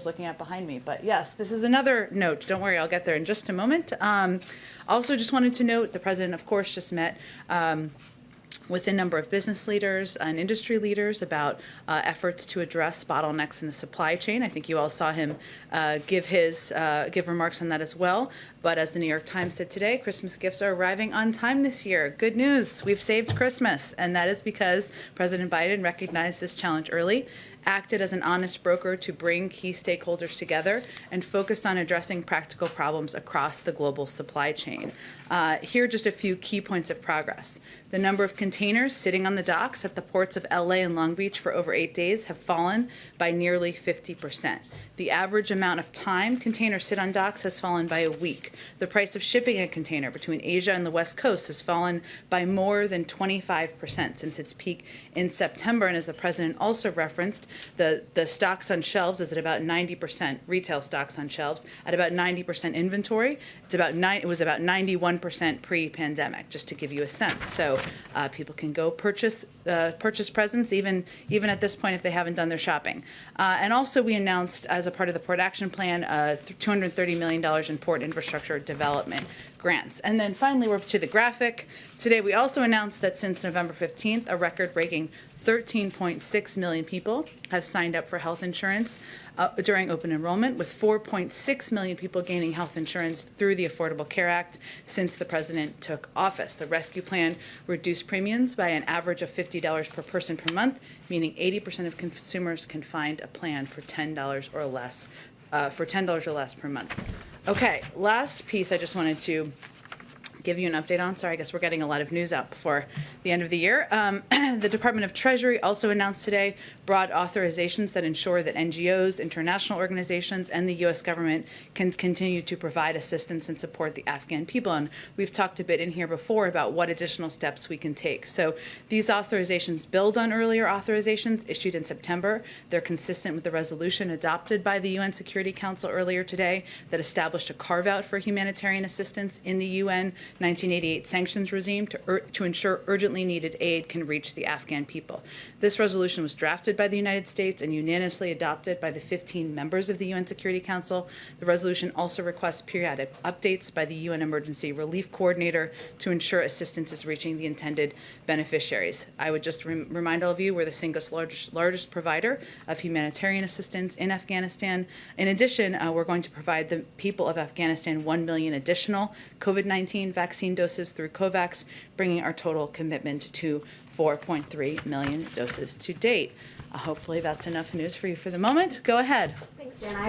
was looking at behind me. But yes, this is another note. Don't worry, I'll get there in just a moment. Also, just wanted to note the president, of course, just met with a number of business leaders and industry leaders about efforts to address bottlenecks in the supply chain. I think you all saw him give remarks on that as well. But as the New York Times said today, Christmas gifts are arriving on time this year. Good news, we've saved Christmas. And that is because President Biden recognized this challenge early, acted as an honest broker to bring key stakeholders together, and focused on addressing practical problems across the global supply chain. Here are just a few key points of progress. The number of containers sitting on the docks at the ports of LA and Long Beach for over 8 days have fallen by nearly 50%. The average amount of time containers sit on docks has fallen by a week. The price of shipping a container between Asia and the West Coast has fallen by more than 25% since its peak in September. And as the president also referenced, the stocks on shelves is at about 90%, retail stocks on shelves, at about 90% inventory. It was about 91% pre-pandemic, just to give you a sense. So people can go purchase presents even at this point if they haven't done their shopping. And also we announced, as a part of the Port Action Plan, $230 million in port infrastructure development grants. And then finally, we're to the graphic. Today we also announced that since November 15th, a record-breaking 13.6 million people have signed up for health insurance during open enrollment, with 4.6 million people gaining health insurance through the Affordable Care Act since the president took office. The rescue plan reduced premiums by an average of $50 per person per month, meaning 80% of consumers can find a plan for $10 or less per month. Okay, last piece I just wanted to give you an update on. Sorry, I guess we're getting a lot of news out before the end of the year. The Department of Treasury also announced today broad authorizations that ensure that NGOs, international organizations, and the U.S. government can continue to provide assistance and support the Afghan people. And we've talked a bit in here before about what additional steps we can take. So these authorizations build on earlier authorizations issued in September. They're consistent with the resolution adopted by the UN Security Council earlier today that established a carve-out for humanitarian assistance in the UN 1988 sanctions regime to ensure urgently needed aid can reach the Afghan people. This resolution was drafted by the United States and unanimously adopted by the 15 members of the UN Security Council. The resolution also requests periodic updates by the UN Emergency Relief Coordinator to ensure assistance is reaching the intended beneficiaries. I would just remind all of you, we're the single largest provider of humanitarian assistance in Afghanistan. In addition, we're going to provide the people of Afghanistan 1 million additional COVID-19 vaccine doses through COVAX, bringing our total commitment to 4.3 million doses to date. Hopefully that's enough news for you for the moment. Go ahead. Thanks, Jen.